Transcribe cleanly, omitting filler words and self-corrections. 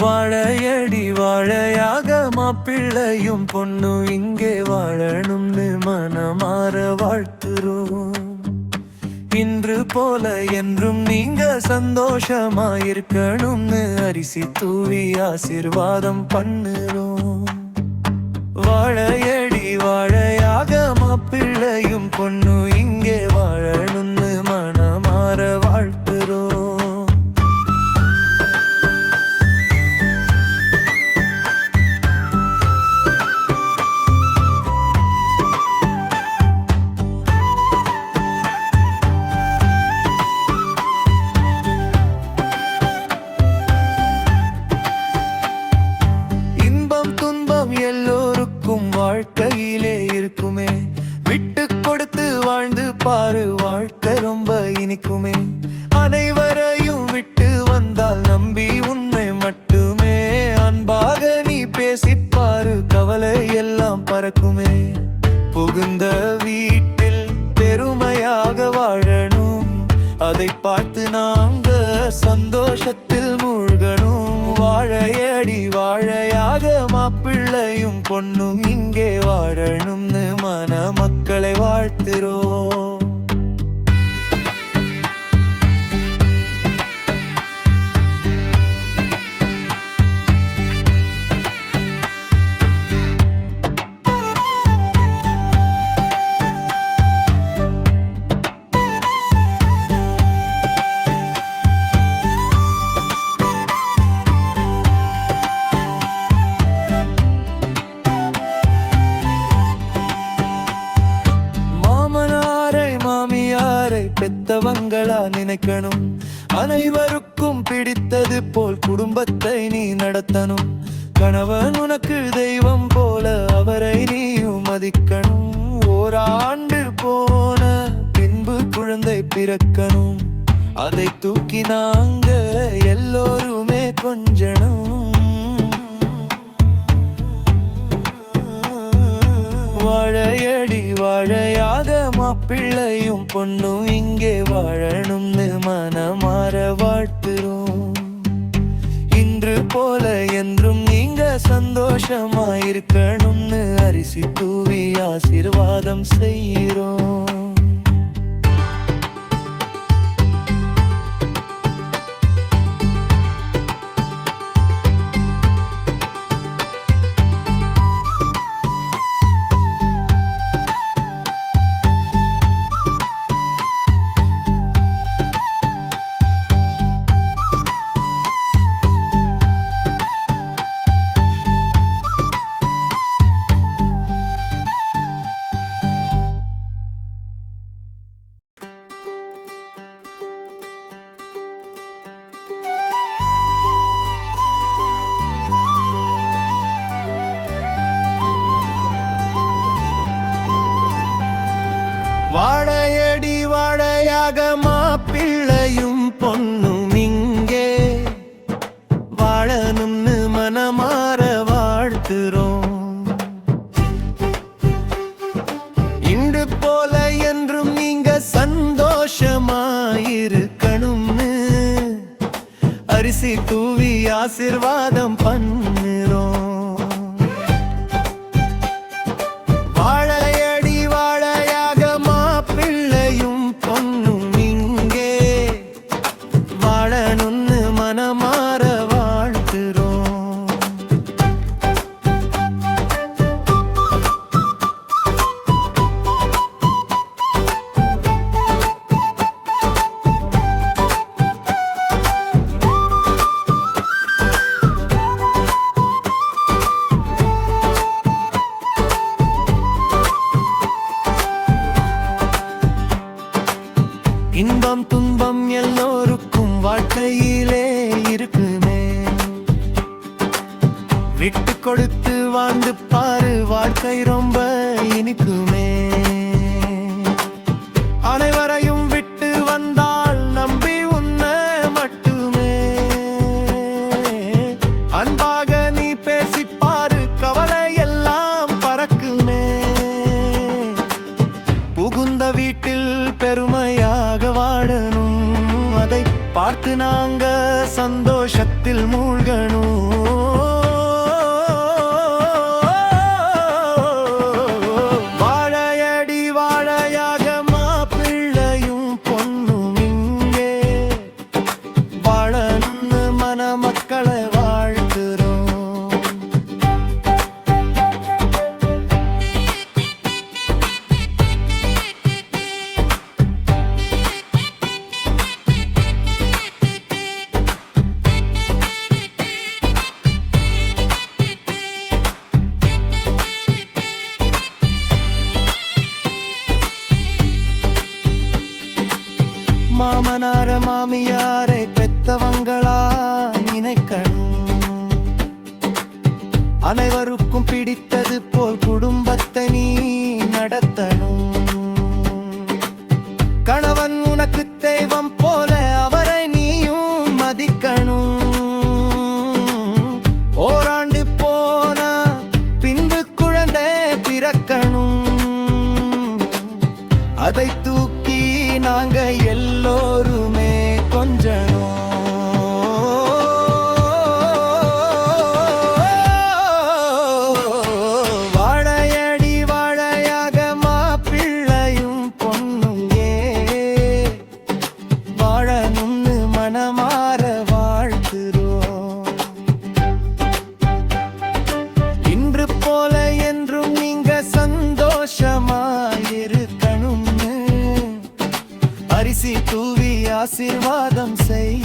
வாழையடி வாழையாக மாப்பிள்ளையும் பொண்ணு இங்கே வாழணும்னு மனமாற வாழ்த்துறோம். இன்று போல என்றும் நீங்க சந்தோஷமாயிருக்கணும்னு அரிசி தூவி ஆசீர்வாதம் பண்ணுறோம். வாழையடி வாழையாக மாப்பிள்ளையும் பொண்ணு இங்கே வாழணும்னு மனமாற வாழ்த்துறோம். எல்லோருக்கும் வாழ்க்கையிலே இருக்குமே, விட்டு கொடுத்து வாழ்ந்து பாரு, வாழ்க்கை ரொம்ப இனிக்குமே. அனைவரையும் விட்டு வந்தால் நம்பி உன்னை மட்டுமே, அன்பாக நீ பேசிப்பாரு, கவலை எல்லாம் பறக்குமே. புகுந்த வீட்டில் பெருமையாக வாழணும், அதை பார்த்து நாங்க சந்தோஷத்தில் மூழ்கணும். வாழையடி வாழையாக மாப்பிள்ளையும் பொண்ணும் இங்கே வாழணும்னு மன மக்களை வாழ்த்துறோம். பெத்தவங்களா நினைக்கணும், அனைவருக்கும் பிடித்தது போல் குடும்பத்தை நீ நடத்தணும். கணவன் உனக்கு தெய்வம் போல அவரை நீயும் மதிக்கணும். ஓராண்டு போன பின்பு குழந்தை பிறக்கணும், அதை தூக்கி நாங்க எல்லோருமே கொஞ்சணும். வாழையடி வாழையாக மாப்பிள்ளையும் பொண்ணும் இங்கே வாழணும்னு மனமாற வாழ்த்துறோம். இன்று போல என்றும் நீங்க சந்தோஷமாயிருக்கணும்னு அரிசி தூவி ஆசீர்வாதம் செய்கிறோம். வாழையடி வாழையாக மாப்பிள்ளையும் பொண்ணும் இங்கே வாழணும்னு மனமாற வாழ்த்துறோம். இன்று போல என்றும் நீங்க சந்தோஷமாயிருக்கணும்னு அரிசி தூவி ஆசீர்வாதம் பண்ணுறோம். இன்பம் துன்பம் எல்லோருக்கும் வாழ்க்கையிலே இருக்குமே, விட்டு கொடுத்து வாழ்ந்து பாரு, வாழ்க்கை ரொம்ப இனிக்குமே. அனைவரையும் விட்டு வந்தால் நம்பி உன்னை மட்டுமே, அன்பாக நீ பேசிப்பாரு, கவலை எல்லாம் பறக்குமே. புகுந்த வீட்டில் பெருமையாக வாழணும், அதை பார்த்து நாங்க சந்தோஷத்தில் மூழ்கணும். வாழையடி வாழையாக மாப்பிள்ளையும் பொண்ணும் இங்கே வாழணும்னு மணமக்களை வாழ்த்துறோம். மாமனார மாமியாரை பெத்தவங்களா நினைக்கணும். அனைவருக்கும் பிடித்தது போல் குடும்பத்தை நீ நடத்தணும். கணவன் உனக்கு தெய்வம் போல அவரை நீயும் மதிக்கணும். ஓராண்டு போன பின்பு குழந்தை பிறக்கணும். அதை தூக்கி நாங்க எல்லோருமே கொஞ்சணும். வாழையடி வாழையாக மாப்பிள்ளையும் பொண்ணும் வாழணும்னு மனமாற வாழ்த்துறோம். இன்று போல என்றும் நீங்க சந்தோஷமாயிருக்கணும்னு அரிசி தூவி ஆசீர்வாதம் செய்.